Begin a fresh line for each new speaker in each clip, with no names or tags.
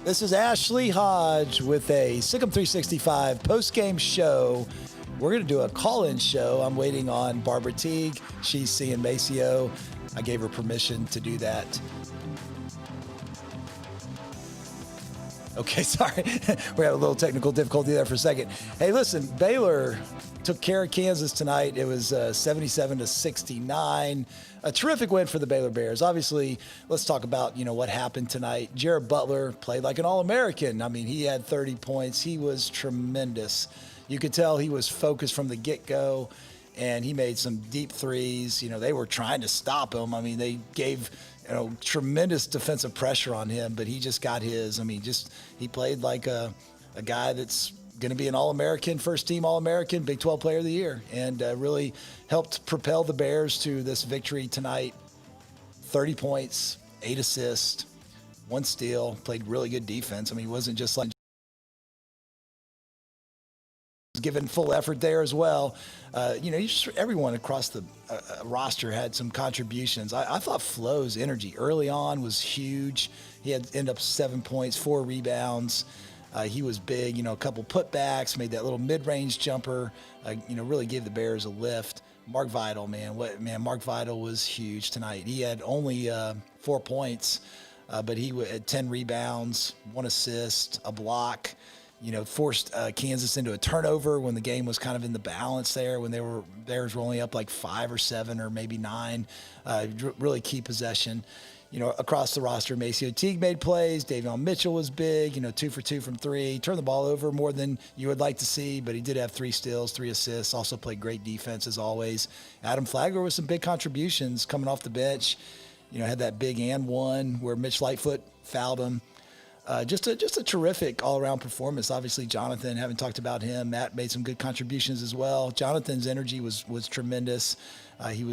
This is Ashley Hodge with a SicEm365 post-game show. We're going to do a call-in show. I'm waiting on Barbara Teague. She's seeing Maceo. I gave her permission to do that. Okay, sorry. We had a little technical difficulty there for a second. Hey, listen, Baylor took care of Kansas tonight. It was 77-69. A terrific win for the Baylor Bears. Obviously, let's talk about, what happened tonight. Jared Butler played like an All-American. I mean, he had 30 points. He was tremendous. You could tell he was focused from the get-go, and he made some deep threes. They were trying to stop him. I mean, they gave tremendous defensive pressure on him, but he just got his. I mean, he played like a guy that's going to be an All-American, first-team All-American, Big 12 Player of the Year, and really helped propel the Bears to this victory tonight. 30 points, 8 assists, 1 steal, played really good defense. I mean, he wasn't just like given full effort there as well. Everyone across the roster had some contributions. I thought Flo's energy early on was huge. He ended up 7 points, 4 rebounds. He was big, a couple putbacks, made that little mid-range jumper, really gave the Bears a lift. Mark Vidal, Mark Vidal was huge tonight. He had only 4 points, but he had 10 rebounds, 1 assist, a block. Forced Kansas into a turnover when the game was kind of in the balance there, when Bears were only up like 5 or 7 or maybe 9. Really key possession. Across the roster, Maceo Teague made plays. Davion Mitchell was big, 2 for 2 from 3. Turned the ball over more than you would like to see, but he did have 3 steals, 3 assists. Also played great defense as always. Adam Flagler with some big contributions coming off the bench. Had that big and one where Mitch Lightfoot fouled him. Just a terrific all-around performance. Obviously, Jonathan, haven't talked about him. Matt made some good contributions as well. Jonathan's energy was tremendous. He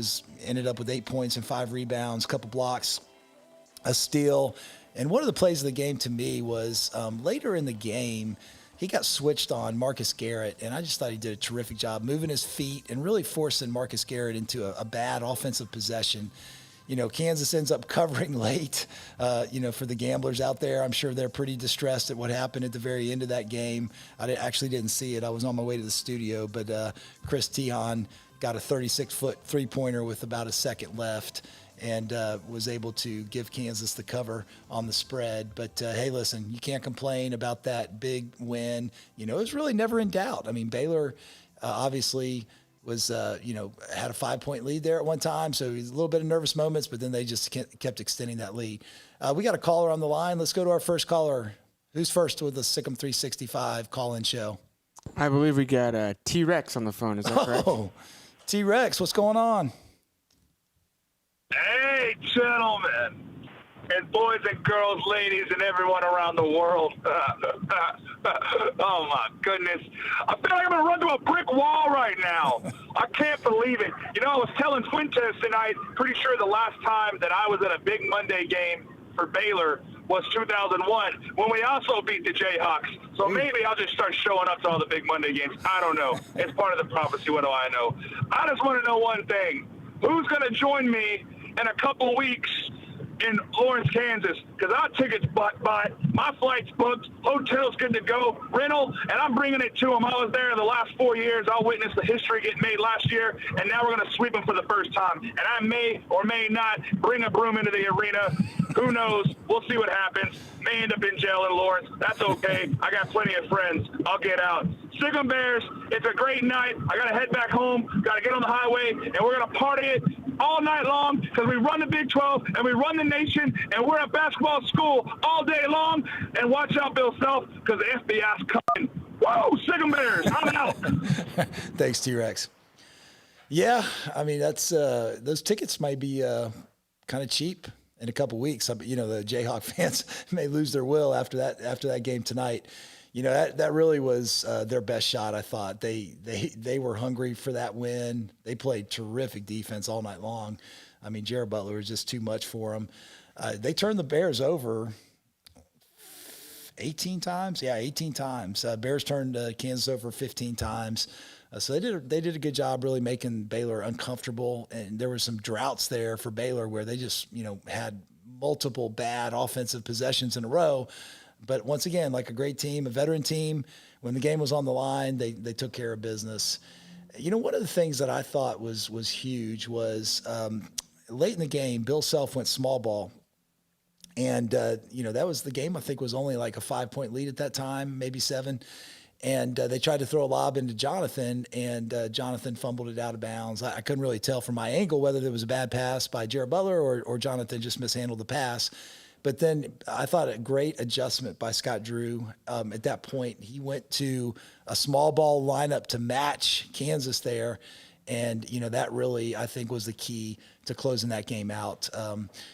ended up with 8 points and 5 rebounds, a couple blocks, a steal. And one of the plays of the game to me was later in the game, he got switched on Marcus Garrett, and I just thought he did a terrific job moving his feet and really forcing Marcus Garrett into a bad offensive possession. Kansas ends up covering late, for the gamblers out there. I'm sure they're pretty distressed at what happened at the very end of that game. I actually didn't see it. I was on my way to the studio, but Chris Tehan got a 36-foot three-pointer with about a second left and was able to give Kansas the cover on the spread. But, hey, listen, you can't complain about that big win. It was really never in doubt. I mean, Baylor obviously – was, had a 5-point lead there at one time. So a little bit of nervous moments, but then they just kept extending that lead. We got a caller on the line. Let's go to our first caller. Who's first with the SicEm365 call-in show?
I believe we got T-Rex on the phone. Is that correct?
Oh, T-Rex, what's going on?
Hey, gentlemen. And boys and girls, ladies, and everyone around the world. Oh, my goodness. I feel like I'm going to run to a brick wall right now. I can't believe it. I was telling Fuentes tonight, pretty sure the last time that I was at a big Monday game for Baylor was 2001, when we also beat the Jayhawks. So maybe I'll just start showing up to all the big Monday games. I don't know. It's part of the prophecy. What do I know? I just want to know one thing. Who's going to join me in a couple weeks in Lawrence, Kansas? Because our tickets bought, my flight's booked, hotel's good to go, rental, and I'm bringing it to them. I was there the last 4 years. I witnessed the history get made last year, and now we're going to sweep them for the first time. And I may or may not bring a broom into the arena. Who knows? We'll see what happens. May end up in jail in Lawrence. That's okay. I got plenty of friends. I'll get out. SicEm Bears, it's a great night. I got to head back home, got to get on the highway, and we're going to party it all night long because we run the Big 12 and we run the nation, and we're a basketball school all day long. And watch out, Bill Self, because the FBI's coming. Whoa, SicEm Bears, I'm out.
Thanks, T-Rex. Yeah, I mean, that's those tickets might be kind of cheap in a couple weeks. The Jayhawk fans may lose their will after that game tonight. That really was their best shot, I thought. They were hungry for that win. They played terrific defense all night long. I mean, Jared Butler was just too much for them. They turned the Bears over 18 times. Yeah, 18 times. Bears turned Kansas over 15 times. So they did a good job really making Baylor uncomfortable. And there were some droughts there for Baylor where they just, had multiple bad offensive possessions in a row. But once again, like a great team, a veteran team, when the game was on the line, they took care of business. You know, one of the things that I thought was huge was late in the game, Bill Self went small ball. And, that was the game, I think, was only like a 5-point lead at that time, maybe 7. And they tried to throw a lob into Jonathan, and Jonathan fumbled it out of bounds. I couldn't really tell from my angle whether there was a bad pass by Jared Butler or Jonathan just mishandled the pass. But then I thought a great adjustment by Scott Drew. At that point, he went to a small ball lineup to match Kansas there. And, that really, I think, was the key to closing that game out.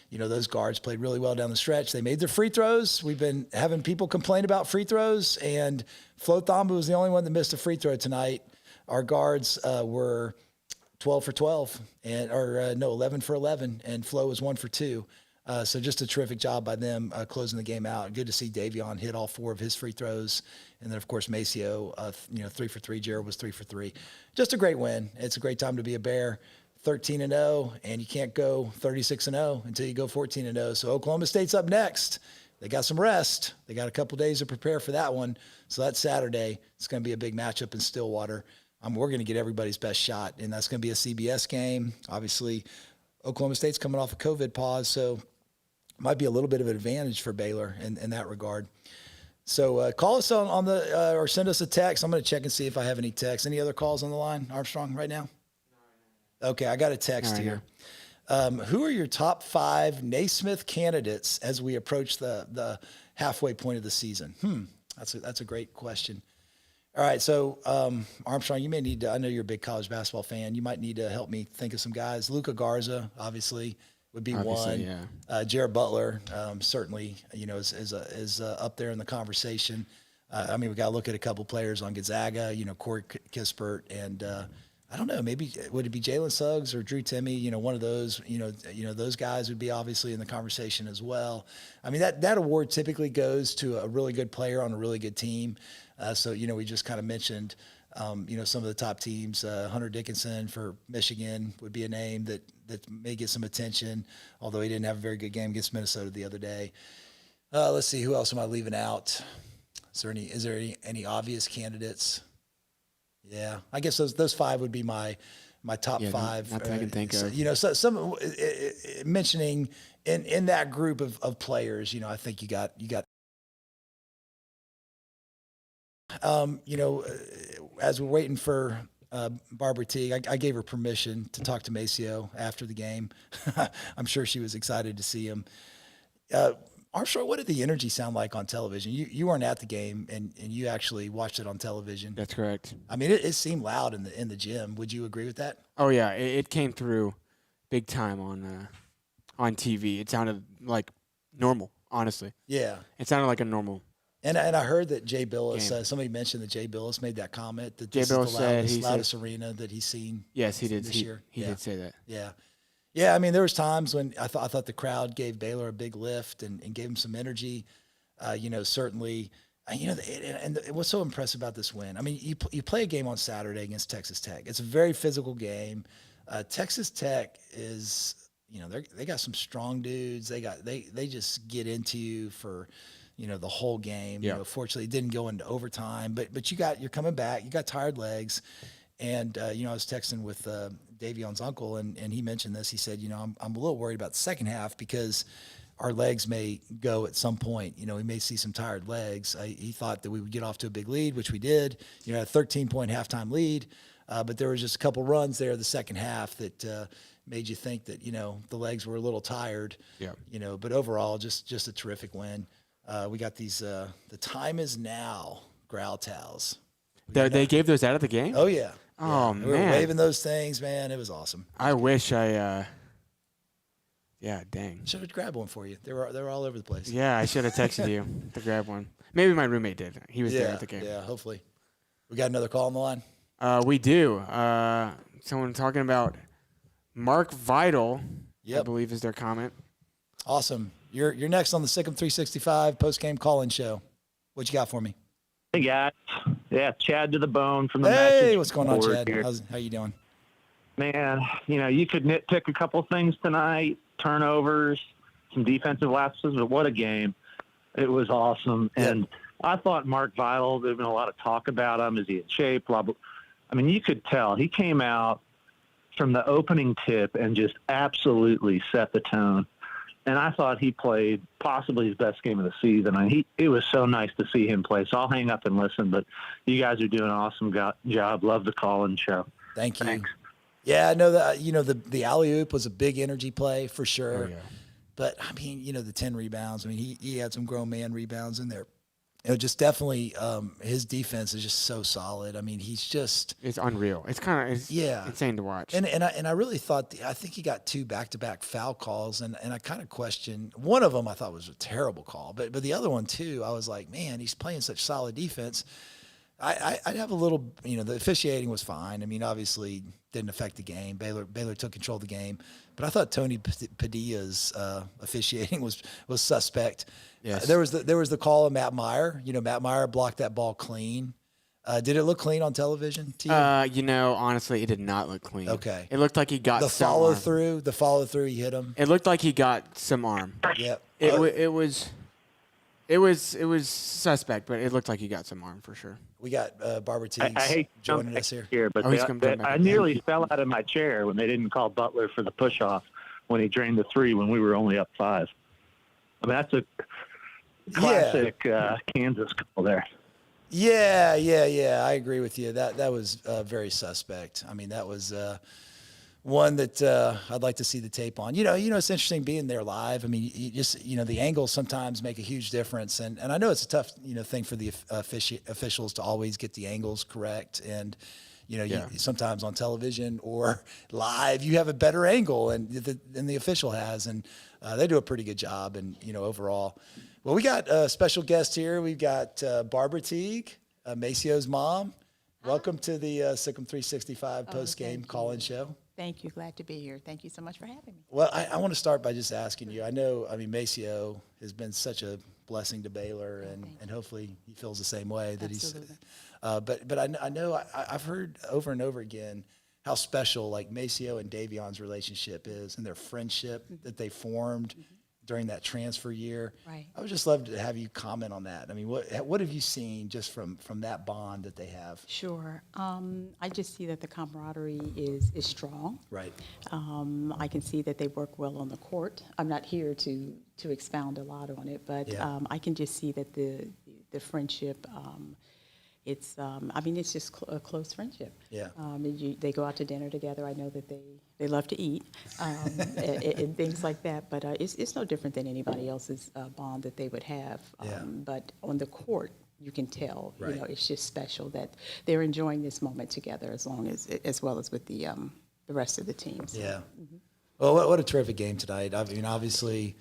Those guards played really well down the stretch. They made their free throws. We've been having people complain about free throws, and Flo Thamba was the only one that missed a free throw tonight. Our guards were 12 for 12, 11 for 11, and Flo was 1 for 2. So just a terrific job by them closing the game out. Good to see Davion hit all 4 of his free throws. And then, of course, Maceo, 3 for 3. Jared was 3 for 3. Just a great win. It's a great time to be a Bear. 13-0, and you can't go 36-0 until you go 14-0. So Oklahoma State's up next. They got some rest. They got a couple days to prepare for that one. So that's Saturday. It's going to be a big matchup in Stillwater. We're going to get everybody's best shot, and that's going to be a CBS game. Obviously, Oklahoma State's coming off a COVID pause, so might be a little bit of an advantage for Baylor in that regard. So call us on the or send us a text. I'm going to check and see if I have any texts. Any other calls on the line, Armstrong, right now? Okay, I got a text here. Who are your top 5 Naismith candidates as we approach the halfway point of the season? That's a great question. All right, so Armstrong, you may need to, I know you're a big college basketball fan. You might need to help me think of some guys. Luka Garza, obviously, would be one.
Yeah.
Jared Butler, certainly, is up there in the conversation. We got to look at a couple players on Gonzaga, Corey Kispert, and I don't know, maybe would it be Jalen Suggs or Drew Timme? One of those, those guys would be obviously in the conversation as well. That award typically goes to a really good player on a really good team. So we just kind of mentioned, some of the top teams. Hunter Dickinson for Michigan would be a name that may get some attention, although he didn't have a very good game against Minnesota the other day. Let's see, who else am I leaving out? Is there any obvious candidates? Yeah, I guess those 5 would be my top 5.
Not that I can think of.
So some mentioning in that group of players. I think you got. As we're waiting for Barbara Teague, I gave her permission to talk to Maceo after the game. I'm sure she was excited to see him. Armstrong, what did the energy sound like on television? You weren't at the game, and you actually watched it on television.
That's correct.
It seemed loud in the gym. Would you agree with that?
Oh yeah, it came through big time on TV. It sounded like normal, honestly.
Yeah,
it sounded like a normal.
And I heard that Jay Billis. Somebody mentioned that Jay Billis made that comment that this is the loudest arena that he's seen.
Yes, he did.
This year.
He did say that.
Yeah. Yeah, there was times when I thought the crowd gave Baylor a big lift and gave him some energy. Certainly, and what's so impressive about this win? You play a game on Saturday against Texas Tech. It's a very physical game. Texas Tech is, they got some strong dudes. They just get into you for, the whole game.
Yeah.
Fortunately, it didn't go into overtime, but you're coming back. You got tired legs. And, I was texting with Davion's uncle, and he mentioned this. He said, I'm a little worried about the second half because our legs may go at some point. We may see some tired legs. He thought that we would get off to a big lead, which we did. A 13-point halftime lead. But there was just a couple runs there the second half that made you think that, the legs were a little tired.
Yeah.
But overall, just a terrific win. We got these the time is now growl towels.
They gave those out at the game?
Oh, yeah.
Oh,
man.
We
were waving those things, man. It was awesome.
I wish I dang.
Should have grabbed one for you. They were all over the place.
Yeah, I should have texted you to grab one. Maybe my roommate did. He was there at the game.
Yeah, hopefully. We got another call on the line?
We do. Someone talking about Mark Vidal, I believe is their comment.
Awesome. You're next on the SicEm365 Postgame call-in show. What you got for me?
Hey, guys. Yeah, Chad to the bone from the
Hey, what's going on, Chad?
Here.
How you doing?
Man, you could nitpick a couple things tonight, turnovers, some defensive lapses, but what a game. It was awesome.
Yep.
And I thought Mark Vital, there's been a lot of talk about him. Is he in shape? Blah, blah. I mean, you could tell. He came out from the opening tip and just absolutely set the tone. And I thought he played possibly his best game of the season. And it was so nice to see him play. So I'll hang up and listen. But you guys are doing an awesome job. Love the call-in show.
Thank you.
Thanks.
Yeah, I know that, the alley-oop was a big energy play for sure.
Oh, yeah.
But, I mean, the 10 rebounds, I mean, he had some grown man rebounds in there. Just definitely his defense is just so solid. I mean, it's
unreal. It's kind of insane to watch.
And I really thought I think he got 2 back-to-back foul calls, and I kind of questioned one of them. I thought was a terrible call, but the other one too, I was like, man, he's playing such solid defense. I'd have a little, the officiating was fine. I mean, obviously didn't affect the game. Baylor took control of the game, but I thought Tony Padilla's officiating was suspect.
Yes.
There was the call of Matt Meyer. Matt Meyer blocked that ball clean. Did it look clean on television to you?
Honestly, it did not look clean.
Okay.
It looked like he got
the
some
follow through. The follow through, he hit him.
It looked like he got some arm.
Yep.
It was suspect, but it looked like he got some arm for sure.
We got Barbara Teague
I hate
joining us here.
But I nearly fell out of my chair when they didn't call Butler for the push-off when he drained the 3 when we were only up 5. I mean, that's a classic Kansas call there.
Yeah. I agree with you. That was very suspect. I mean, that was one that I'd like to see the tape on. It's interesting being there live. I mean, you just, the angles sometimes make a huge difference. And I know it's a tough, thing for the officials to always get the angles correct. And, sometimes on television or live, you have a better angle than the official has. And they do a pretty good job. And, overall. Well, we got a special guest here. We've got Barbara Teague, Macio's mom. Welcome to the SicEm365 Postgame call-in show.
Thank you. Glad to be here. Thank you so much for having me.
Well, I want to start by just asking you. I mean, Macio has been such a blessing to Baylor, and hopefully he feels the same way that
Absolutely.
But I know I've heard over and over again how special like Macio and Davion's relationship is and their friendship that they formed during that transfer year.
Right.
I would just love to have you comment on that. I mean, what have you seen just from that bond that they have?
Sure. I just see that the camaraderie is strong.
Right.
I can see that they work well on the court. I'm not here to expound a lot on it, but I can just see that the friendship. It's just a close friendship.
Yeah.
They go out to dinner together. I know that they love to eat and things like that. But it's no different than anybody else's bond that they would have. But on the court, you can tell.
Right.
It's just special that they're enjoying this moment together as well as with the rest of the teams.
Yeah. Well, what a terrific game tonight. I mean, obviously.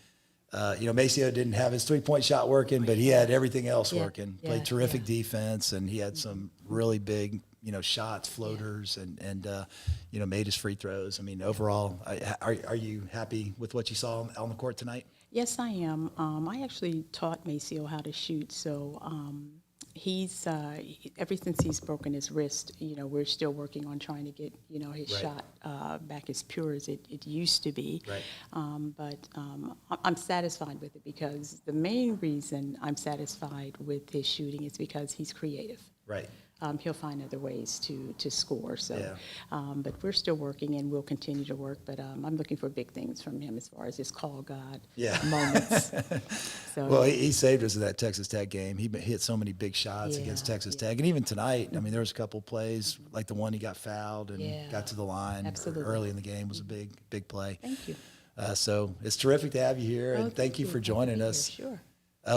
Macio didn't have his 3-point shot working, but he had everything else working. Played terrific defense, and he had some really big, shots, floaters, and made his free throws. I mean, overall, are you happy with what you saw on the court tonight?
Yes, I am. I actually taught Macio how to shoot, so he's ever since he's broken his wrist, we're still working on trying to get his shot back as pure as it used to be.
Right.
But I'm satisfied with it because the main reason I'm satisfied with his shooting is because he's creative.
Right.
He'll find other ways to score. So, but we're still working and we'll continue to work. But I'm looking for big things from him as far as his call God moments. So,
well, he saved us in that Texas Tech game. He hit so many big shots against Texas Tech. And even tonight, I mean, there was a couple plays, like the one he got fouled and got to the line early in the game was a big play.
Thank you.
So it's terrific to have you here, and thank you for joining us.
Sure.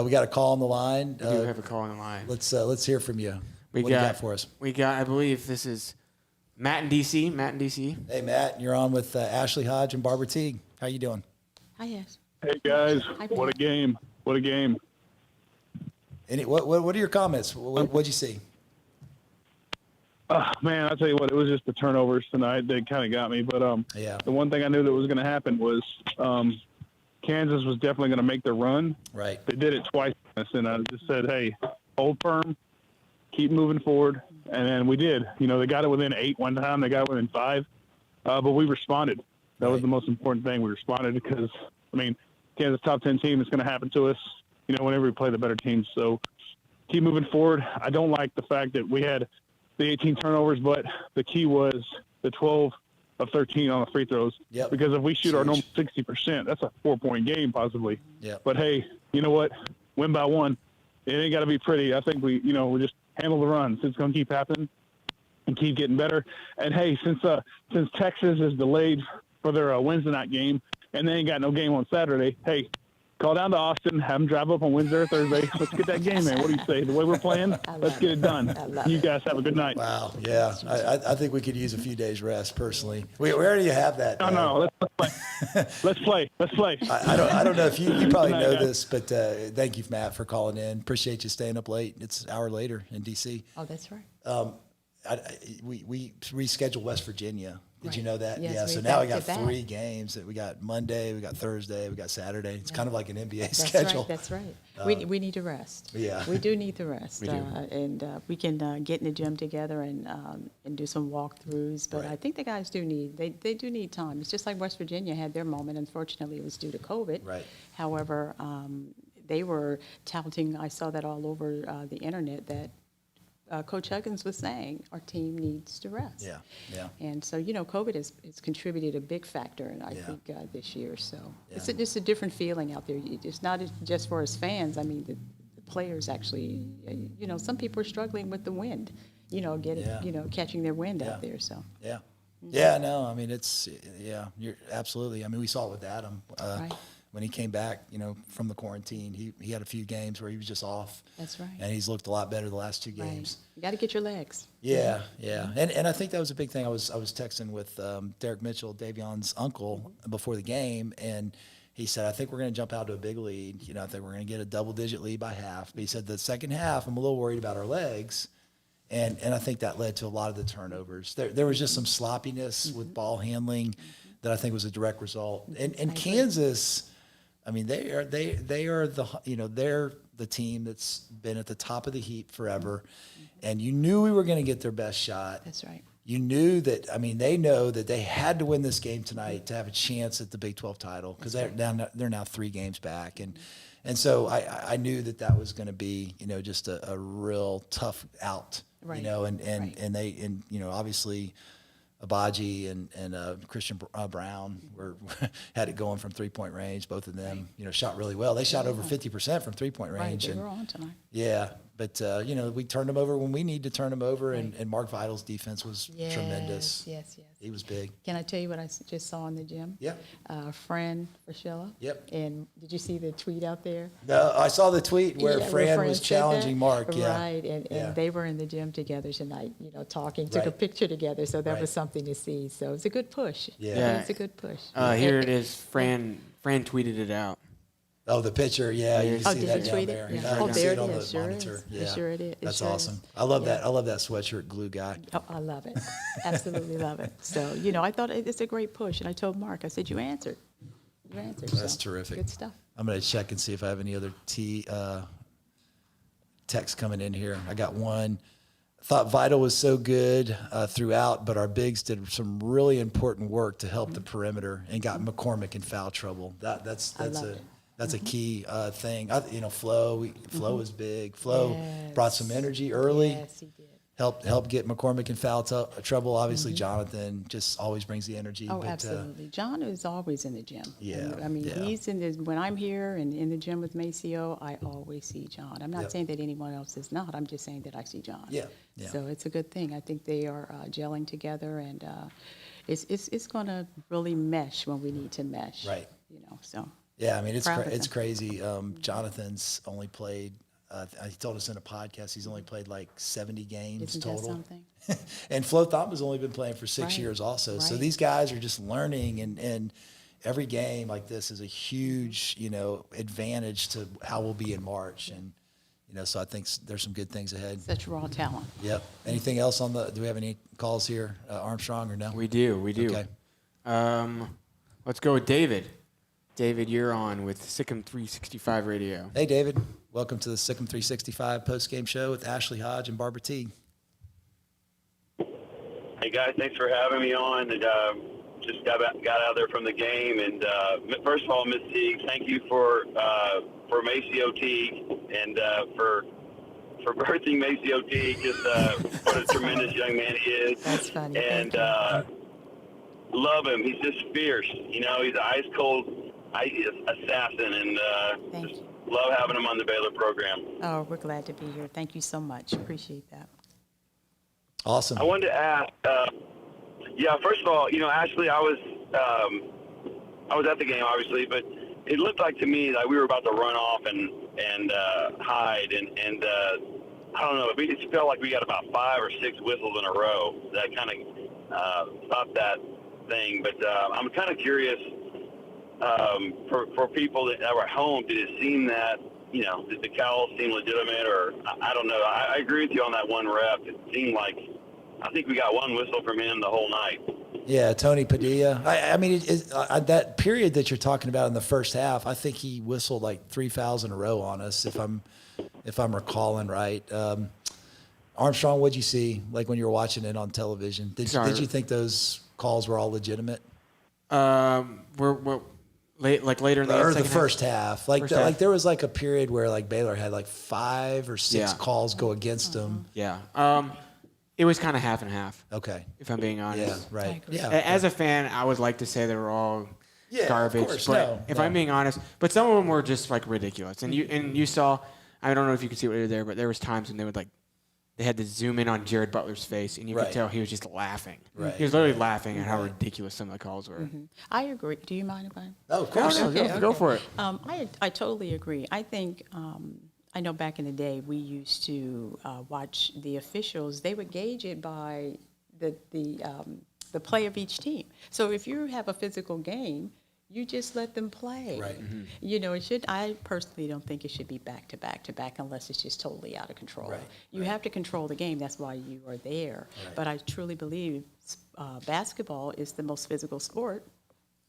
We got a call on the line.
We do have a call on the line.
Let's hear from you. What do you got for us?
I believe this is Matt in D.C.
Hey, Matt, you're on with Ashley Hodge and Barbara Teague. How you doing?
Hi, yes.
Hey, guys. What a game. What a game.
What are your comments? What'd you see?
Man, I'll tell you what, it was just the turnovers tonight that kind of got me. But the one thing I knew that was going to happen was Kansas was definitely going to make the run.
Right.
They did it twice, and I just said, hey, hold firm. Keep moving forward, and then we did. They got it within 8 one time. They got it within 5, but we responded. That was the most important thing. We responded because, I mean,
Kansas top 10 team. It's going to happen to us, whenever we play the better teams. So keep moving forward. I don't like the fact that we had the 18 turnovers, but the key was the 12 of 13 on the free throws.
Yep.
Because if we shoot our normal 60%, that's a 4-point game possibly.
Yep.
But hey, you know what? Win by one. It ain't got to be pretty. I think we just handle the runs. It's going to keep happening and keep getting better. And hey, since Texas is delayed for their Wednesday night game and they ain't got no game on Saturday, hey, call down to Austin, have them drive up on Wednesday or Thursday. Let's get that game in. What do you say? The way we're playing, let's get it done. You guys have a good night.
Wow. Yeah. I think we could use a few days rest personally. We already have that.
No. Let's play. Let's play.
I don't know if you probably know this, but thank you, Matt, for calling in. Appreciate you staying up late. It's an hour later in DC.
Oh, that's right.
We rescheduled West Virginia. Did you know that?
Yes,
yeah. So now we got 3 games. That we got Monday, we got Thursday, we got Saturday. It's kind of like an NBA schedule.
That's right. We need to rest.
Yeah.
We do need to rest.
We do.
And we can get in the gym together and do some walkthroughs. But
Right.
I think the guys do need time. It's just like West Virginia had their moment. Unfortunately, it was due to COVID.
Right.
However, they were touting. I saw that all over the internet that. Coach Huggins was saying our team needs to rest.
Yeah.
And so, COVID has contributed a big factor, and I
Yeah.
think this year. So
Yeah.
it's just a different feeling out there. It's not just for us fans. I mean, the players actually, some people are struggling with the wind, catching their wind out there. So.
Yeah. Yeah, no, I mean, you're absolutely. I mean, we saw it with Adam.
Right.
When he came back, from the quarantine, he had a few games where he was just off.
That's right.
And he's looked a lot better the last 2 games.
Right. You got to get your legs.
Yeah. And I think that was a big thing. I was texting with Derek Mitchell, Davion's uncle, before the game, and he said, I think we're going to jump out to a big lead. I think we're going to get a double-digit lead by half. But he said the second half, I'm a little worried about our legs. And I think that led to a lot of the turnovers. There was just some sloppiness with ball handling that I think was a direct result. And Kansas, I mean, they are they're the team that's been at the top of the heap forever, and you knew we were going to get their best shot.
That's right.
You knew that. I mean, they know that they had to win this game tonight to have a chance at the Big 12 title because they're now 3 games back, and so I knew that was going to be just a real tough out.
Right.
And they obviously. Abaji and Christian Brown had it going from 3-point range. Both of them, shot really well. They shot over 50% from 3-point range.
Right, they were on tonight.
Yeah, but we turned them over when we need to turn them over, and Mark Vidal's defense was tremendous.
Yes.
He was big.
Can I tell you what I just saw in the gym?
Yep.
Fran Fraschilla.
Yep.
And did you see the tweet out there?
No, I saw the tweet where Fran was
said
challenging
that.
Mark. Yeah.
Right, and they were in the gym together tonight, talking, took a
Right.
picture together, so that
Right.
was something to see. So it's a good push.
Yeah.
It's a good push.
Here it is. Fran tweeted it out.
Oh, the picture, yeah, you can see
did
that
you
down
tweet
there.
it?
Yeah,
Yeah.
I
Oh,
can see
there
it
it
on
is.
the
Sure
monitor.
is.
Yeah.
It sure it is. It
That's
sure
awesome.
is.
I love that. I love that sweatshirt glue guy.
Oh, I love it. Absolutely love it. So, I thought it's a great push. And I told Mark, I said, you answered.
That's
So,
terrific.
Good stuff.
I'm going to check and see if I have any other text coming in here. I got one. Thought Vital was so good throughout, but our bigs did some really important work to help the perimeter and got McCormick in foul trouble. That's a key thing. Flo was big. Flo brought some energy early.
Yes, he did.
Helped get McCormick in foul trouble. Obviously, Jonathan just always brings the energy.
Oh, absolutely. John is always in the gym.
Yeah,
And, I mean,
yeah.
he's in when I'm here and in the gym with Maceo, I always see John. I'm not
Yep.
saying that anyone else is not. I'm just saying that I see John.
Yeah.
So it's a good thing. I think they are gelling together, and it's going to really mesh when we need to mesh.
Right.
So.
Yeah, I mean, it's
Proud of
it's
him.
crazy. Jonathan's only played. He told us in a podcast he's only played like 70 games
Isn't
total.
that something?
And Flo Thompson's only been playing for 6
Right.
years also. So
Right.
these guys are just learning, and every game like this is a huge, advantage to how we'll be in March. And, so I think there's some good things ahead.
Such raw talent.
Yep. Anything else do we have any calls here, Armstrong, or no?
We do.
Okay.
Let's go with David. David, you're on with SicEm365 Radio.
Hey, David. Welcome to the SicEm365 postgame show with Ashley Hodge and Barbara Teague.
Hey guys, thanks for having me on. And just got out there from the game. And first of all, Miss Teague, thank you for Maceo Teague and for birthing Maceo Teague. Just what a tremendous young man he is.
That's funny.
And love him. He's just fierce. You know, he's an ice cold assassin, and just love having him on the Baylor program.
Oh, we're glad to be here. Thank you so much. Appreciate that.
Awesome.
I wanted to ask. First of all, you know, Ashley, I was at the game, obviously, but it looked like to me like we were about to run off and hide, and I don't know. It felt like we got about 5 or 6 whistles in a row that kind of stopped that thing. But I'm kind of curious for people that were at home. Did it seem that, you know, did the cowls seem legitimate, or I don't know. I agree with you on that one rep. It seemed like I think we got one whistle from him the whole night.
Yeah, Tony Padilla. I mean, that period that you're talking about in the first half, I think he whistled like 3 fouls in a row on us, if I'm recalling right. Armstrong, what'd you see like when you were watching it on television? Did you think those calls were all legitimate?
We're later in the
first half. Like there was like a period where like Baylor had like 5 or 6 calls go against them.
Yeah. It was kind of half and half.
Okay.
If I'm being honest.
Yeah, right. Yeah.
As a fan, I would like to say they were all garbage.
Of course,
but if I'm being honest, but some of them were just like ridiculous. And you saw, I don't know if you could see what they were there, but there was times when they had to zoom in on Jared Butler's face, and you could tell he was just laughing.
Right.
He was literally laughing at how ridiculous some of the calls were.
Mm-hmm. I agree. Do you mind if I?
Oh, of course.
Go for it.
I totally agree. I think I know back in the day we used to watch the officials. They would gauge it by the play of each team. So if you have a physical game, you just let them play.
Right.
Mm-hmm.
You know, I personally don't think it should be back to back to back unless it's just totally out of control.
Right.
You have to control the game. That's why you are there.
Right.
But I truly believe basketball is the most physical sport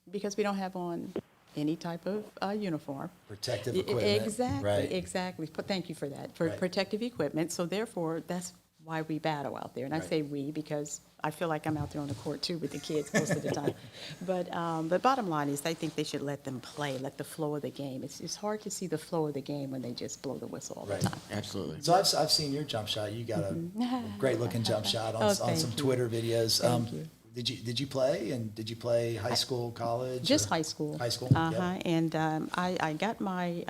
because we don't have on any type of uniform.
Protective equipment.
Exactly.
Right.
Exactly. Thank you for that. For protective equipment. So therefore, that's why we battle out there. And I say we because I feel like I'm out there on the court too with the kids most of the time. But bottom line is I think they should let them play, let the flow of the game. It's hard to see the flow of the game when they just blow the whistle all the time.
Absolutely.
So I've seen your jump shot. You got a great looking jump shot on some Twitter videos.
Thank you.
Did you play? And did you play high school, college?
Just high school.
High school.
Yeah. And I got my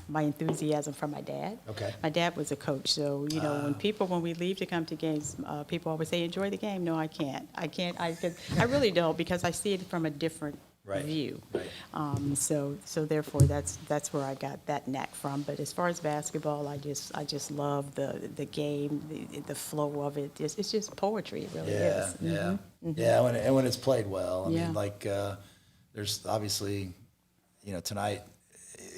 my enthusiasm from my dad.
Okay.
My dad was a coach, so you know when we leave to come to games, people always say enjoy the game. No, I can't. I really don't because I see it from a different view.
Right.
So therefore that's where I got that knack from. But as far as basketball, I just love the game, the flow of it. It's just poetry. It really is.
Yeah. Yeah. When it's played well. I mean, like there's obviously, you know, tonight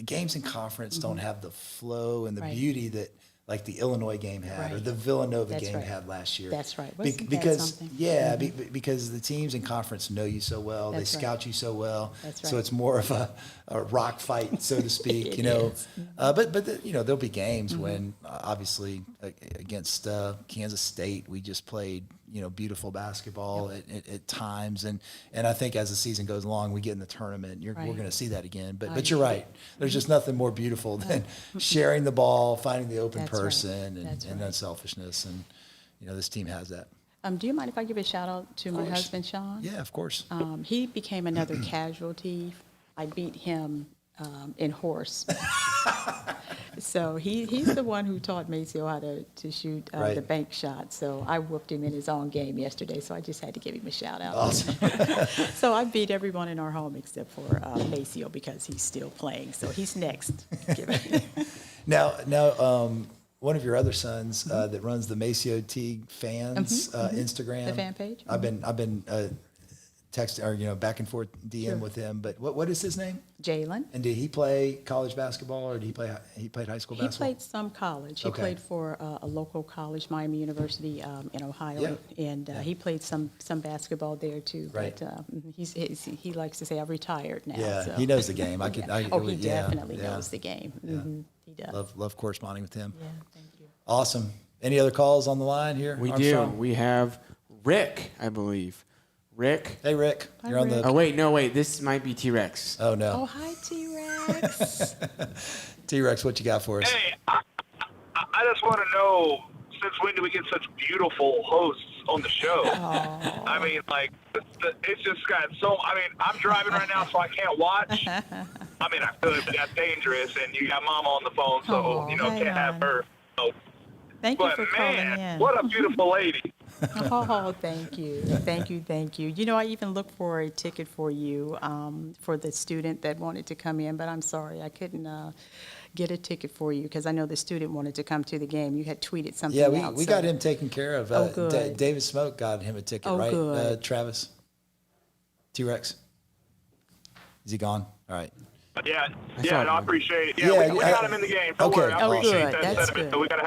games in conference don't have the flow and the beauty that like the Illinois game had or the Villanova game had last year.
That's right.
Because the teams in conference know you so well, they scout you so well.
That's right.
So it's more of a rock fight, so to speak. You know, but you know there'll be games when obviously against Kansas State we just played beautiful basketball at times, and I think as the season goes along we get in the tournament, we're going to see that again. But you're right. There's just nothing more beautiful than sharing the ball, finding the open person, and unselfishness, and this team has that.
Do you mind if I give a shout out to my husband, Sean?
Yeah, of course.
He became another casualty. I beat him in horse. So he's the one who taught Maceo how to shoot the bank shot. So I whooped him in his own game yesterday. So I just had to give him a shout out.
Awesome.
So I beat everyone in our home except for Maceo because he's still playing. So he's next.
Now, one of your other sons that runs the Maceo Teague fans Instagram,
the fan page.
I've been texting or back and forth DM with him. But what is his name?
Jalen.
And did he play college basketball or did he played high school basketball?
He played some college. He played for a local college, Miami University in Ohio, and he played some basketball there too.
Right.
But he likes to say, "I've retired now."
Yeah,
so.
he knows the game.
He definitely knows the game. Mm-hmm. He does.
Love corresponding with him.
Yeah, thank you.
Awesome. Any other calls on the line here?
We
Armstrong?
do. We have Rick, I believe. Rick.
Hey, Rick.
Hi,
You're on
Rick.
the.
Oh, wait. This might be T-Rex.
Oh, no.
Oh, hi, T-Rex.
T-Rex, what you got for us?
Hey, I just want to know, since when do we get such beautiful hosts on the show? I mean, like, it's just got so. I mean, I'm driving right now, so I can't watch. I mean, I could, but that's dangerous, and you got Mama on the phone, so
Hi,
can't have her. So.
Thank you
But
for calling
man,
in.
what a beautiful lady.
Oh, thank you. Thank you. You know, I even looked for a ticket for you, for the student that wanted to come in, but I'm sorry, I couldn't get a ticket for you because I know the student wanted to come to the game. You had tweeted something
Yeah,
out.
we got him taken care of.
Oh, good.
David Smoak got him a ticket,
Oh,
right?
good.
Travis? T-Rex? Is he gone? All right.
Yeah,
saw
no, I
it.
appreciate it. Yeah, we got him in the game. Don't
okay,
worry, I
Oh,
appreciate
good.
that
That's
sentiment.
good.
So we gotta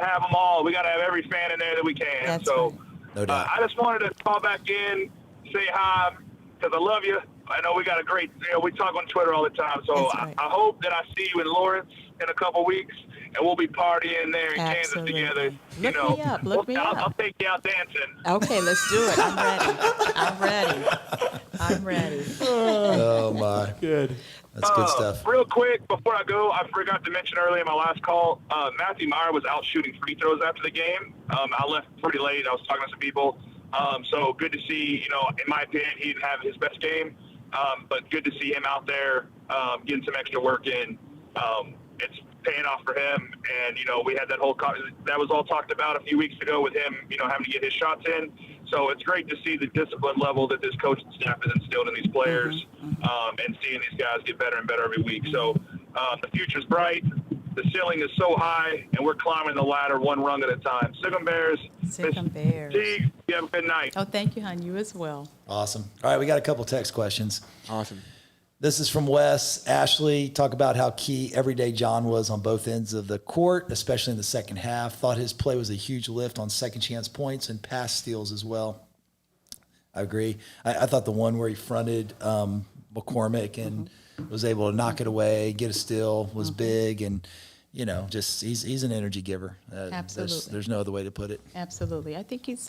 have them all. We gotta have every fan in there that we can.
That's
so
right.
No doubt.
I just wanted to call back in, say hi, because I love you. I know we got a great, we talk on Twitter all the time. So
That's right.
I hope that I see you in Lawrence in a couple weeks, and we'll be partying there in
Absolutely.
Kansas together.
Look me up. Look me up.
I'll take you out dancing.
Okay, let's do it. I'm ready.
Oh, my.
Good.
That's good stuff.
Real quick, before I go, I forgot to mention earlier in my last call, Matthew Meyer was out shooting free throws after the game. I left pretty late. I was talking to some people. So good to see, in my opinion, he didn't have his best game. But good to see him out there getting some extra work in. It's paying off for him. And, we had that was all talked about a few weeks ago with him, having to get his shots in. So it's great to see the discipline level that this coaching staff has instilled in these players and seeing these guys get better and better every week. So the future's bright. The ceiling is so high, and we're climbing the ladder one rung at a time. SicEm Bears.
SicEm Bears.
Teague, you have a good night.
Oh, thank you, hon. You as well.
Awesome. All right, we got a couple text questions.
Awesome.
This is from Wes. Ashley, talk about how key everyday John was on both ends of the court, especially in the second half. Thought his play was a huge lift on second chance points and pass steals as well. I agree. I thought the one where he fronted McCormick and was able to knock it away, get a steal, was big, and just he's an energy giver.
Absolutely.
There's no other way to put it.
Absolutely. I think he's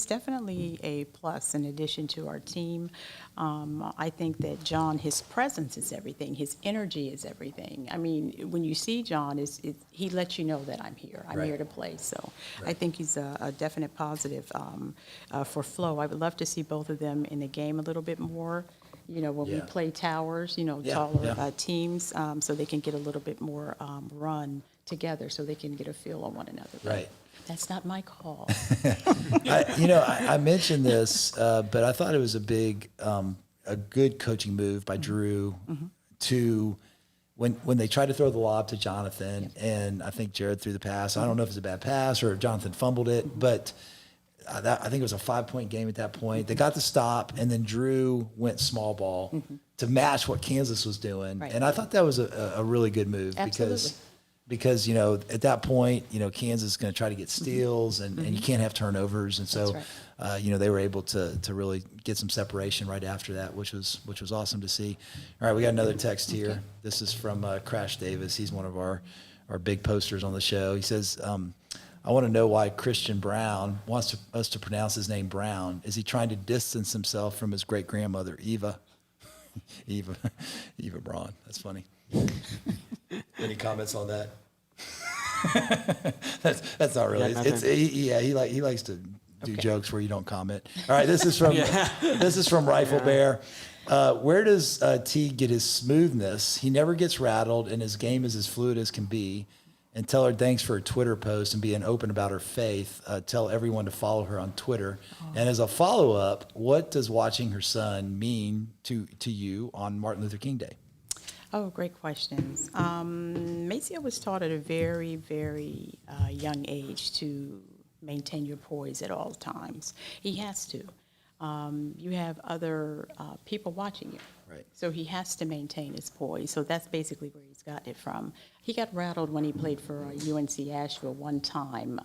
definitely a plus in addition to our team. I think that John, his presence is everything. His energy is everything. I mean, when you see John, he lets you know that I'm here. I'm here to play. So I think he's a definite positive for Flo. I would love to see both of them in the game a little bit more. When we play towers, taller teams, so they can get a little bit more run together so they can get a feel on one another.
Right.
That's not my call.
I mentioned this, but I thought it was a good coaching move by Drew to when they tried to throw the lob to Jonathan, and I think Jared threw the pass. I don't know if it was a bad pass or if Jonathan fumbled it, but I think it was a 5-point game at that point. They got the stop, and then Drew went small ball to match what Kansas was doing.
Right.
And I thought that was a really good move because at that point, Kansas is going to try to get steals, and you can't have turnovers. And so, they were able to really get some separation right after that, which was awesome to see. All right, we got another text here. Okay. This is from Crash Davis. He's one of our big posters on the show. He says, I want to know why Christian Brown wants us to pronounce his name Brown. Is he trying to distance himself from his great-grandmother, Eva? Eva Braun. That's funny. Any comments on that? that's not really.
Yeah,
He likes to do jokes where you don't comment. All right, this is from Rifle Bear. Where does T get his smoothness? He never gets rattled, and his game is as fluid as can be. And tell her thanks for her Twitter post and being open about her faith. Tell everyone to follow her on Twitter. And as a follow-up, what does watching her son mean to you on Martin Luther King Day?
Oh, great questions. Maceo was taught at a very, very young age to maintain your poise at all times. He has to. You have other people watching you.
Right.
So he has to maintain his poise. So that's basically where he's gotten it from. He got rattled when he played for UNC Asheville one time.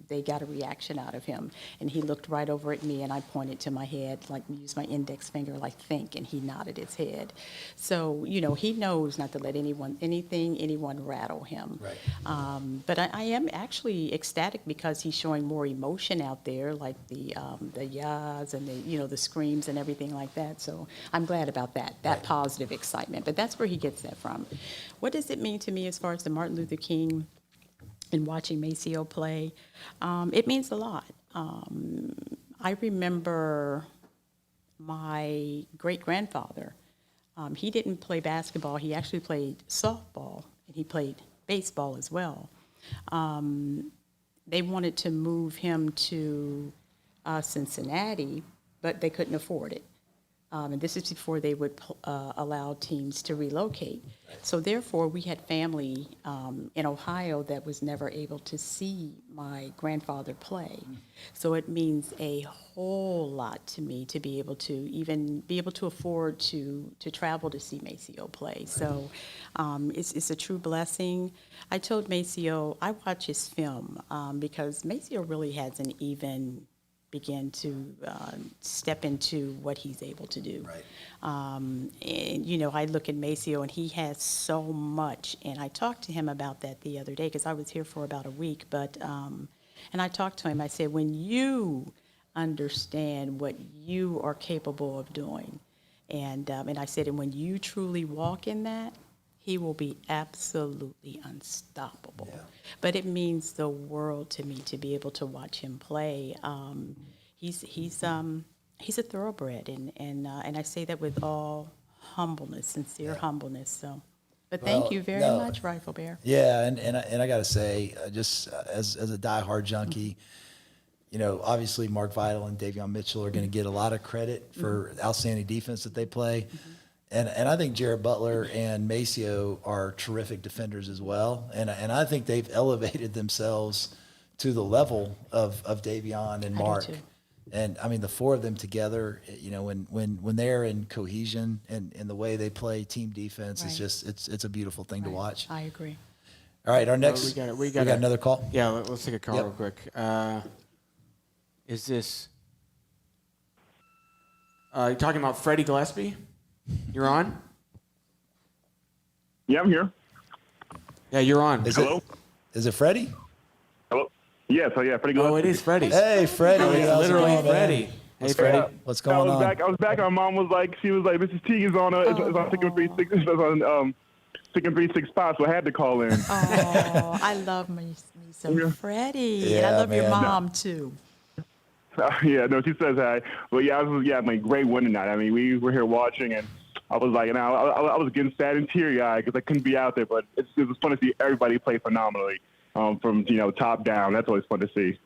They got a reaction out of him, and he looked right over at me, and I pointed to my head, like used my index finger, like think, and he nodded his head. So, you know, he knows not to let anyone rattle him.
Right.
But I am actually ecstatic because he's showing more emotion out there, like the yahs and the screams and everything like that. So I'm glad about that
Right.
positive excitement. But that's where he gets that from. What does it mean to me as far as the Martin Luther King and watching Maceo play? It means a lot. I remember my great-grandfather. He didn't play basketball. He actually played softball, and he played baseball as well. They wanted to move him to Cincinnati, but they couldn't afford it. And this is before they would allow teams to relocate. So therefore, we had family in Ohio that was never able to see my grandfather play. So it means a whole lot to me to be able to afford to travel to see Maceo play. So it's a true blessing. I told Maceo, I watch his film because Maceo really hasn't even begin to step into what he's able to do.
Right.
And, I look at Maceo, and he has so much. And I talked to him about that the other day because I was here for about a week. But and I talked to him. I said, when you understand what you are capable of doing, and I said, and when you truly walk in that, he will be absolutely unstoppable. Yeah. But it means the world to me to be able to watch him play. He's a thoroughbred, and I say that with all humbleness, sincere humbleness. So, but thank you very much, Rifle Bear.
Yeah, and I got to say, just as a diehard junkie, obviously Mark Vital and Davion Mitchell are going to get a lot of credit for outstanding defense that they play. Mm-hmm. And I think Jared Butler and Maceo are terrific defenders as well. And I think they've elevated themselves to the level of Davion and Mark.
I do too.
And I mean, the four of them together, when they're in cohesion and the way they play team defense,
Right.
it's just, it's a beautiful thing to watch.
I agree.
All right. Our next,
we got
another call.
Yeah. Let's take a call
Yep.
real quick. Is this, you talking about Freddie Gillespie? You're on?
Yeah, I'm here.
Yeah, you're on.
Hello?
Is it Freddie?
Hello? Yeah, Freddie.
Oh, it is Freddie.
Hey, Freddie.
Oh, it's
How's it
literally
going, man?
Freddie. Hey, Freddie.
What's going on?
I was back. My mom was like, Mrs. Teague is on SicEm365, so I had to call in.
Oh, I love me some Freddie.
Yeah,
and I love your
man.
mom too.
Yeah, no, she says hi. But yeah, great win tonight. I mean, we were here watching, and I was like, I was getting sad and teary-eyed because I couldn't be out there. But it was fun to see everybody play phenomenally from top down. That's always fun to see.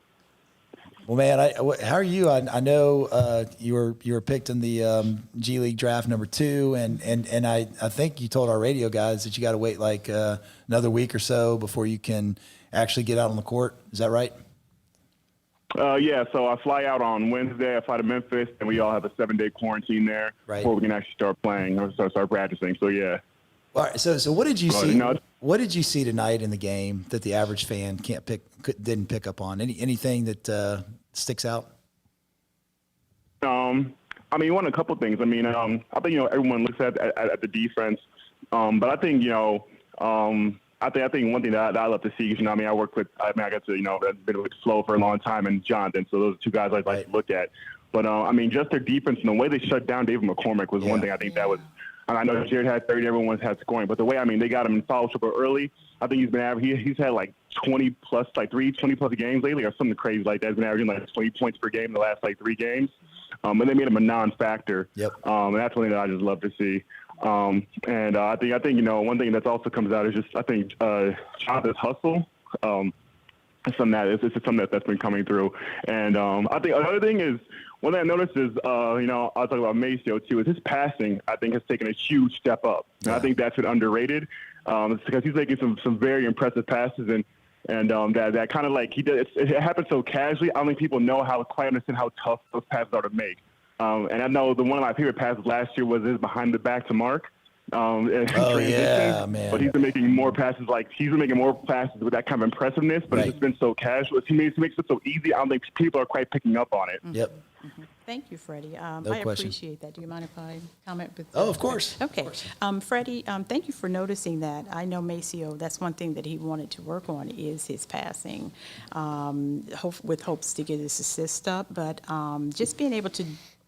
Well, man, how are you? I know you were picked in the G League draft number 2, and I think you told our radio guys that you got to wait like another week or so before you can actually get out on the court. Is that right?
Yeah, so I fly out on Wednesday. I fly to Memphis, and we all have a 7-day quarantine there before we can actually start playing or start practicing. So yeah.
All right. So what did you see? What did you see tonight in the game that the average fan didn't pick up on? Anything that sticks out?
I mean, one a couple things. I mean, I think everyone looks at the defense, but I think I think one thing that I love to see is, I got to, I've been with Flo for a long time and Jonathan, so those are two guys I like to look at. But, just their defense and the way they shut down David McCormick was one thing I think that was, I know Jared had 30, everyone had scoring, but the way, they got him in foul trouble early. I think he's had like 20 plus games lately or something crazy like that. He's been averaging like 20 points per game in the last 3 games. And they made him a non-factor. Yep. And that's one thing that I just love to see. And I think one thing that's also comes out is just I think Jonathan's hustle. It's something that's been coming through. And I think another thing is one thing I noticed is I'll talk about Maceo too. Is his passing I think has taken a huge step up. And I think that's been underrated. It's because he's making some very impressive passes and that kind of like he does. It happens so casually. I don't think people know quite understand how tough those passes are to make.
And I know one of my favorite passes last year was his behind the back to Mark.
Oh yeah, man!
But he's been making more passes. With that kind of impressiveness. But it's just been so casual. He makes it so easy. I don't think people are quite picking up on it.
Yep.
Thank you, Freddie.
No
I
question.
appreciate that. Do you mind if I comment with
Oh, of course.
Okay.
Of course.
Freddie, thank you for noticing that. I know Maceo, that's one thing that he wanted to work on is his passing, with hopes to get his assist up, but just being able to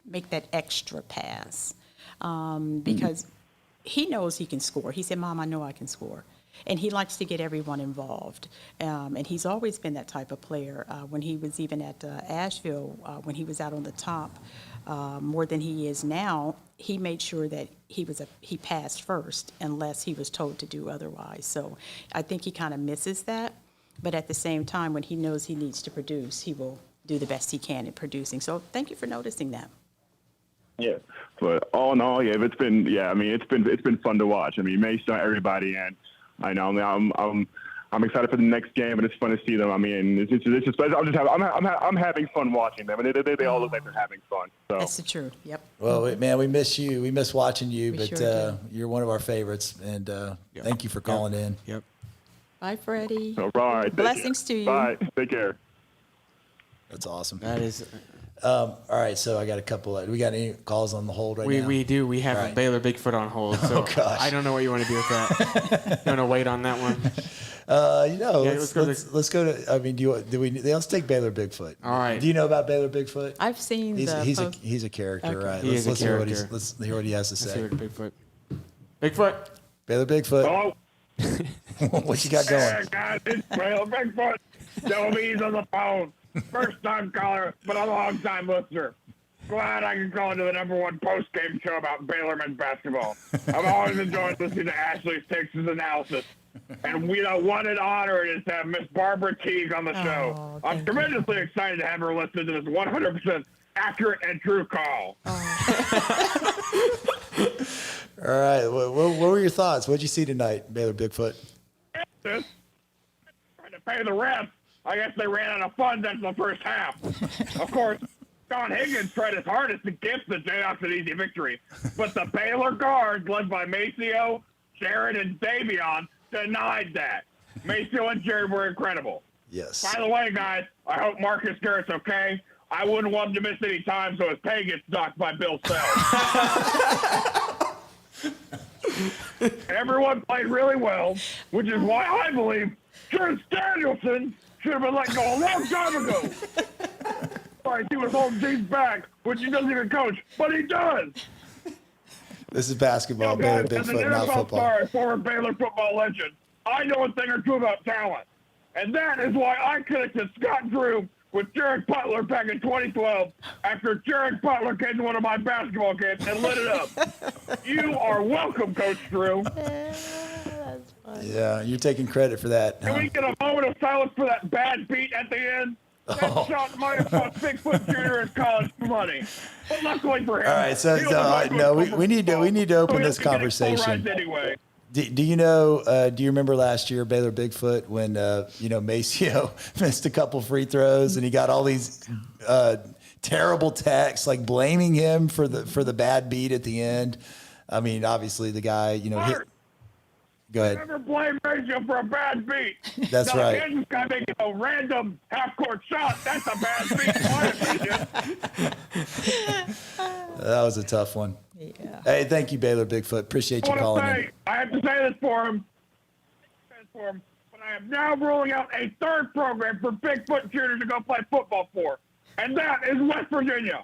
make that extra pass because he knows he can score. He said, Mom, I know I can score. And he likes to get everyone involved. And he's always been that type of player. When he was even at Asheville, when he was out on the top, more than he is now, he made sure that he passed first unless he was told to do otherwise. So I think he kind of misses that. But at the same time, when he knows he needs to produce, he will do the best he can in producing. So thank you for noticing that.
Yeah, but all in all, it's been fun to watch. I mean, Mason, everybody, and I know I'm excited for the next game, and it's fun to see them. I mean, it's just I'm having fun watching them, and they all look like they're having fun. So
That's the truth. Yep.
Well, man, we miss you. We miss watching you,
We
but
sure do.
you're one of our favorites, and thank you for calling in.
Yep.
Bye, Freddie.
all right,
Blessings to you.
Bye. Take care.
That's awesome.
That is.
All right, so I got a couple. We got any calls on the hold right now?
We do. We have
All right.
a Baylor Bigfoot on hold. So
gosh.
I don't know what you want to do with that. You want to wait on that one?
Let's go to. I mean, let's take Baylor Bigfoot.
All right.
Do you know about Baylor Bigfoot?
I've seen
He's
the
a character,
Okay.
right?
He is a
Let's hear what
character.
let's hear what he has to
Let's
say.
hear Bigfoot. Bigfoot.
Baylor Bigfoot.
Hello?
What you got going?
Yeah, guys, it's Baylor Bigfoot. Joey's on the phone. First time caller, but a long time listener. Glad I can call into the #1 post-game show about Baylor men's basketball. I've always enjoyed listening to Ashley's takes and analysis. And we know what an honor it is to have Miss Barbara Teague on the show. I'm
thank you.
tremendously excited to have her listen to this 100% accurate and true call.
All right. What were your thoughts? What did you see tonight, Baylor Bigfoot?
Trying to pay the refs. I guess they ran out of funds after the first half. Of course, Sean Higgins tried his hardest to gift the Jayhawks an easy victory, but the Baylor guards, led by Maceo, Jared, and Davion, denied that. Maceo and Jared were incredible.
Yes.
By the way, guys, I hope Marcus Garrett's okay. I wouldn't want him to miss any time, so his pay gets docked by Bill Self. Everyone played really well, which is why I believe Jared Danielson should have been let go a long time ago. Sorry, he was holding teams back, which he doesn't even coach, but he does.
This is basketball, Baylor
As an
Bigfoot, not
NFL
football.
star, former Baylor football legend, I know a thing or two about talent. And that is why I connected Scott Drew with Jared Butler back in 2012 after Jared Butler came to one of my basketball games and lit it up. You are welcome, Coach Drew.
Yeah, you're taking credit for that.
Can we get a moment of silence for that bad beat at the end? That shot might have cost Bigfoot Jr. in college money. But luckily for him.
All right, so we need to open this conversation.
Anyway.
Do you know? Do you remember last year Baylor Bigfoot when Maceo missed a couple free throws and he got all these terrible texts like blaming him for the bad beat at the end? I mean, obviously the guy, hit. Go ahead.
Never blame Maceo for a bad beat.
That's right.
Kansas guy making a random half-court shot. That's a bad beat, in my opinion.
That was a tough one.
Yeah.
Hey, thank you, Baylor Bigfoot. Appreciate you calling in.
I have to say this for him. But I am now rolling out a third program for Bigfoot Jr. to go play football for, and that is West Virginia.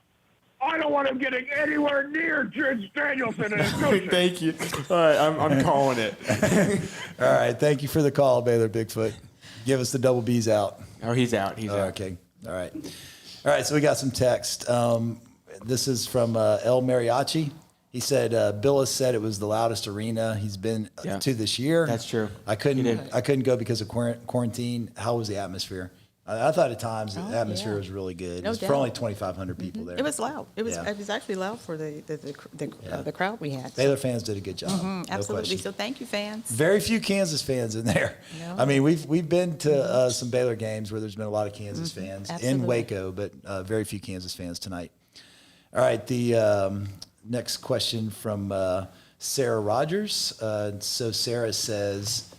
I don't want him getting anywhere near Jared Danielson and his coaching.
Thank you. All right, I'm calling it.
All right, thank you for the call, Baylor Bigfoot. Give us the double B's out.
Oh, he's out. He's out.
Okay. All right. All right, so we got some text. This is from El Mariachi. He said, Bill has said it was the loudest arena he's been to this year.
That's true.
I couldn't go because of quarantine. How was the atmosphere? I thought at times the atmosphere was really good.
No
it was for
doubt.
only 2,500 people there.
It was loud. It was
Yeah.
It was actually loud for the crowd we had.
Baylor fans did a good job. No
Absolutely.
question.
So thank you, fans.
Very few Kansas fans in there.
No.
I mean, we've been to some Baylor games where there's been a lot of Kansas fans in
Absolutely.
Waco, but very few Kansas fans tonight. All right, the next question from Sarah Rogers. So Sarah says,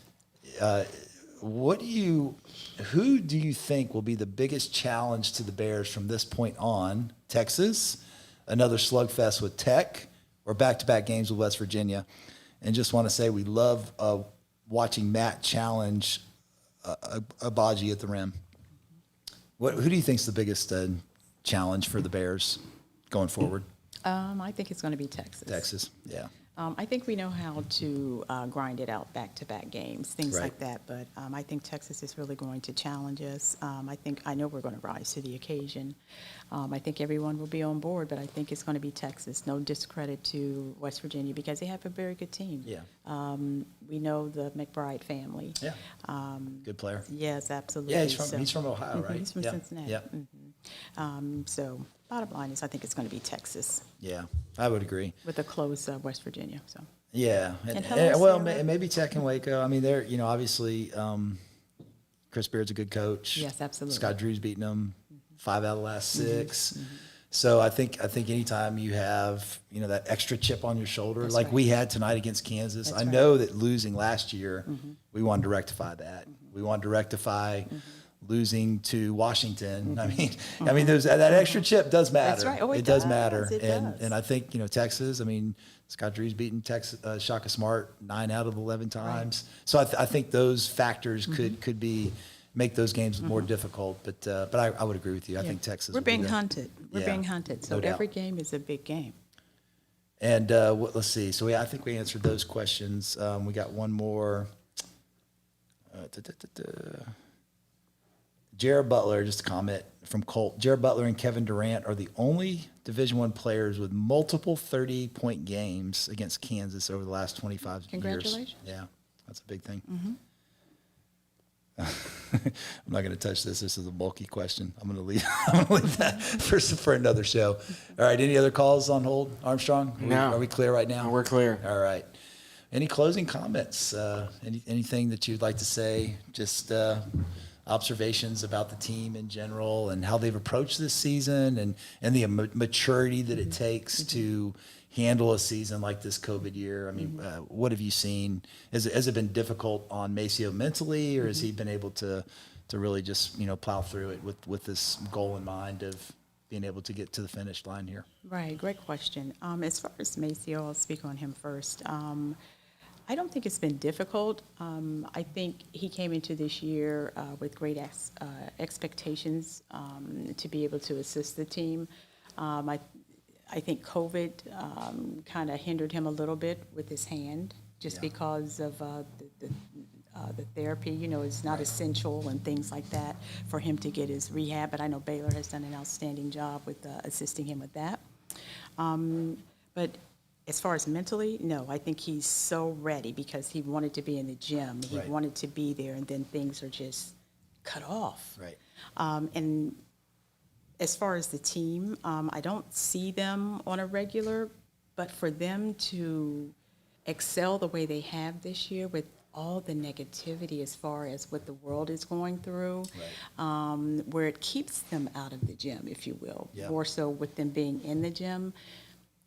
who do you think will be the biggest challenge to the Bears from this point on? Texas, another slugfest with Tech, or back-to-back games with West Virginia? And just want to say we love watching Matt challenge Abaji at the rim. Who do you think is the biggest challenge for the Bears going forward?
I think it's going to be Texas.
Texas, yeah.
I think we know how to grind it out back-to-back games, things like that. But I think Texas is really going to challenge us. I know we're going to rise to the occasion. I think everyone will be on board, but I think it's going to be Texas. No discredit to West Virginia because they have a very good team.
Yeah.
We know the McBride family.
Yeah. Good player.
Yes, absolutely.
Yeah, he's from Ohio, right?
He's from Cincinnati.
Yeah.
So bottom line is I think it's going to be Texas.
Yeah, I would agree.
With a close West Virginia. So.
Yeah, and maybe Tech and Waco. I mean, they're obviously Chris Beard's a good coach.
Yes, absolutely.
Scott Drew's beaten them 5 out of the last 6. So I think anytime you have that extra chip on your shoulder, we had tonight against Kansas. I know that losing last year, we wanted to rectify that. We wanted to rectify losing to Washington. I mean, that extra chip does matter.
That's right. Oh,
it does matter.
It does.
And I think Texas. I mean, Scott Drew's beaten Texas, Shaka Smart 9 out of 11 times. Right. So I think those factors could make those games more difficult. But I would agree with you. I think Texas.
We're being hunted. We're being hunted. So every game is a big game.
And let's see. So I think we answered those questions. We got one more. Jared Butler, just a comment from Colt. Jared Butler and Kevin Durant are the only Division I players with multiple 30-point games against Kansas over the last 25
Congratulations.
years. Yeah, that's a big thing. I'm not going to touch this. This is a bulky question. I'm going to leave that for another show. All right, any other calls on hold, Armstrong?
No.
Are we clear right now?
We're clear.
All right. Any closing comments? Anything that you'd like to say? Just observations about the team in general and how they've approached this season and the maturity that it takes to handle a season like this COVID year. I mean, what have you seen? Has it been difficult on Maceo mentally, or has he been able to really just plow through it with this goal in mind of being able to get to the finish line here?
Right, great question. As far as Maceo, I'll speak on him first. I don't think it's been difficult. I think he came into this year with great expectations to be able to assist the team. I think COVID kind of hindered him a little bit with his hand just because of the therapy, is not essential and things like that for him to get his rehab. But I know Baylor has done an outstanding job with assisting him with that. But as far as mentally, no, I think he's so ready because he wanted to be in the gym. He wanted to be there, and then things are just cut off.
Right.
And as far as the team, I don't see them on a regular, but for them to excel the way they have this year with all the negativity as far as what the world is going through, where it keeps them out of the gym, if you will, more so with them being in the gym,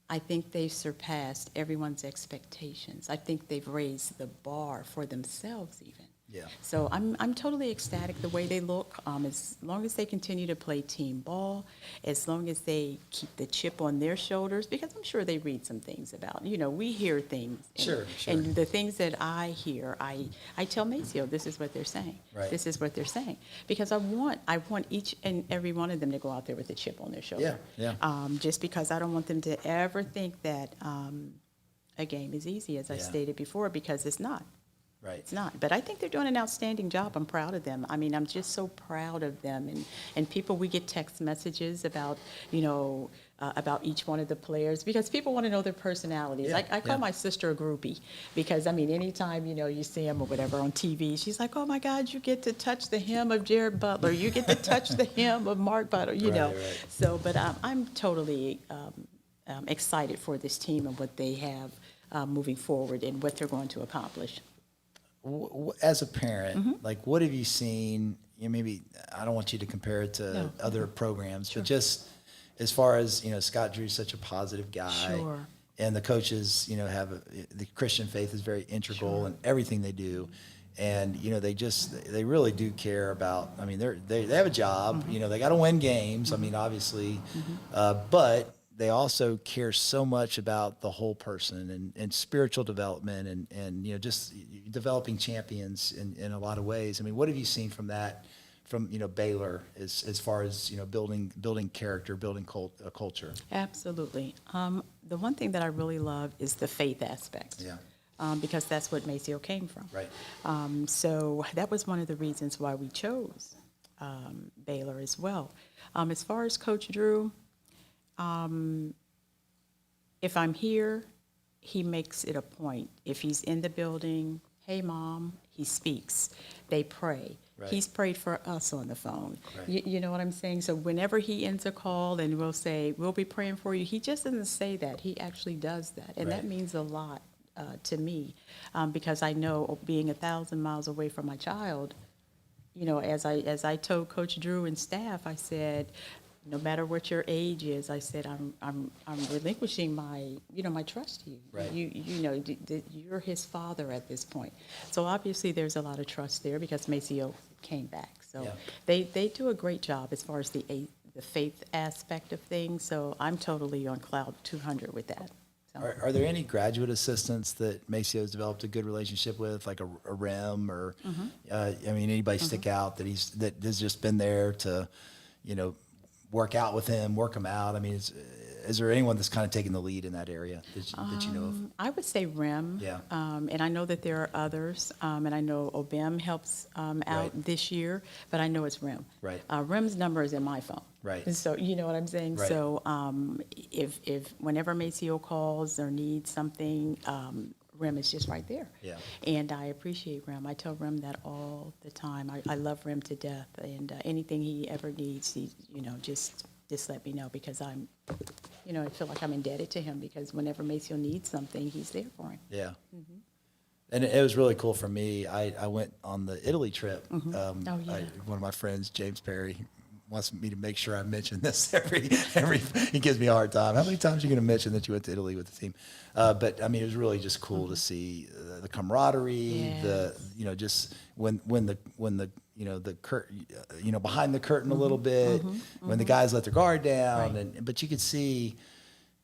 I think they've surpassed everyone's expectations. I think they've raised the bar for themselves even.
Yeah.
So I'm totally ecstatic the way they look. As long as they continue to play team ball, as long as they keep the chip on their shoulders, because I'm sure they read some things about, we hear things.
Sure.
And the things that I hear, I tell Maceo, this is what they're saying.
Right.
This is what they're saying. Because I want each and every one of them to go out there with a chip on their shoulder.
Yeah.
Just because I don't want them to ever think that a game is easy, as I stated before, because it's not.
Right.
It's not. But I think they're doing an outstanding job. I'm proud of them. I mean, I'm just so proud of them. And people, we get text messages about, about each one of the players because people want to know their personalities.
Yeah.
I call my sister a groupie because, anytime, you see them or whatever on TV, she's like, oh, my God, you get to touch the hem of Jared Butler. You get to touch the hem of Mark Butler, Right. So, but I'm totally excited for this team and what they have moving forward and what they're going to accomplish.
As a parent, what have you seen? Maybe I don't want you to compare it to other programs, but just as far as, Scott Drew's such a positive guy.
Sure.
And the coaches, the Christian faith is very integral in everything they do. And, they really do care about, I mean, they have a job, they got to win games. I mean, obviously, but they also care so much about the whole person and spiritual development and just developing champions in a lot of ways. I mean, what have you seen from that, from Baylor, as far as building character, building a culture?
Absolutely. The one thing that I really love is the faith aspect.
Yeah.
Because that's what Maceo came from.
Right.
So that was one of the reasons why we chose Baylor as well. As far as Coach Drew, if I'm here, he makes it a point. If he's in the building, hey, Mom, he speaks. They pray. Right. He's prayed for us on the phone. Right. You know what I'm saying? So whenever he ends a call and we'll say, we'll be praying for you, he just doesn't say that. He actually does that. And that means a lot to me, because I know being 1,000 miles away from my child, as I told Coach Drew and staff, I said, no matter what your age is, I said, I'm relinquishing my trust to you. Right. You're his father at this point. So obviously there's a lot of trust there because Maceo came back. So they do a great job as far as the faith aspect of things. So I'm totally on cloud 200 with that. So.
Are there any graduate assistants that Maceo's developed a good relationship with, like a Rem or, anybody stick out that has just been there to, work out with him, work him out? I mean, is there anyone that's kind of taking the lead in that area that you know of?
I would say Rem. Yeah. And I know that there are others. And I know Obem helps out this year, but I know it's Rem.
Right.
Rem's number is in my phone.
Right.
And so, you know what I'm saying? Right. So if whenever Maceo calls or needs something, Rem is just right there. Yeah. And I appreciate Rem. I tell Rem that all the time. I love Rem to death. And anything he ever needs, he, just let me know, because I'm, I feel like I'm indebted to him, because whenever Maceo needs something, he's there for him.
Yeah. Mm-hmm. And it was really cool for me. I went on the Italy trip. Mm-hmm. One of my friends, James Perry, wants me to make sure I mention this every he gives me a hard time. How many times are you going to mention that you went to Italy with the team? But I mean, it was really just cool to see the camaraderie, just when the curtain, behind the curtain a little bit, when the guys let their guard down, but you could see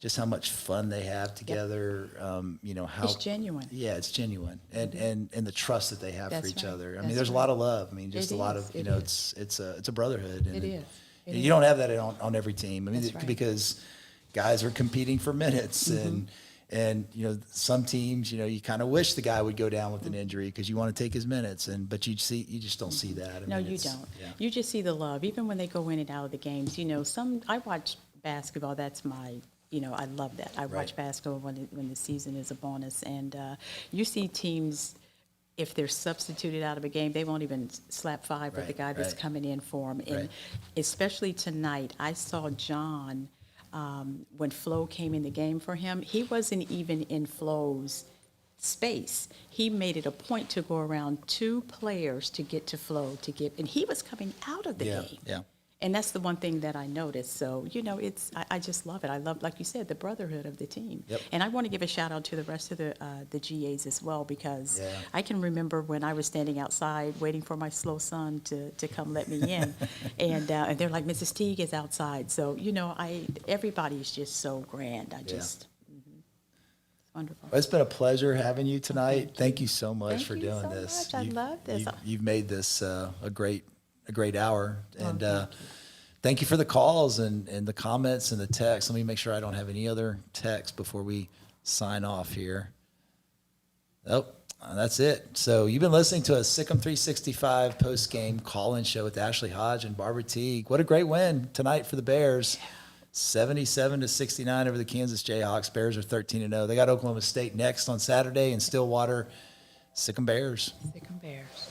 just how much fun they have together. How
it's genuine.
Yeah, it's genuine, and the trust that they have for each other. I mean, there's a lot of love. I mean, just a lot of it's a brotherhood. And
it is.
You don't have that on every team. I mean, because guys are competing for minutes, and some teams, you kind of wish the guy would go down with an injury because you want to take his minutes, but you just don't see that.
No, you don't. Yeah. You just see the love, even when they go in and out of the games. I watch basketball. That's my. I love that. I watch basketball when the season is upon us, and you see teams, if they're substituted out of a game, they won't even slap five with the guy that's coming in for them. And especially tonight, I saw John, when Flo came in the game for him, he wasn't even in Flo's space. He made it a point to go around two players to get to Flo and he was coming out of the game. Yeah. And that's the one thing that I noticed. So, I just love it. I love, like you said, the brotherhood of the team. Yep. And I want to give a shout out to the rest of the GAs as well, because I can remember when I was standing outside waiting for my slow son to come let me in. and they're like, Mrs. Teague is outside. So, everybody is just so grand. It's wonderful.
Well, it's been a pleasure having you tonight. Thank you so much for doing this.
I love this.
You've made this a great hour, and thank you for the calls and the comments and the texts. Let me make sure I don't have any other texts before we sign off here. Oh, that's it. So you've been listening to a SicEm365 post-game call-in show with Ashley Hodge and Barbara Teague. What a great win tonight for the Bears. 77-69 over the Kansas Jayhawks. Bears are 13-0. They got Oklahoma State next on Saturday in Stillwater. SicEm Bears.
SicEm Bears.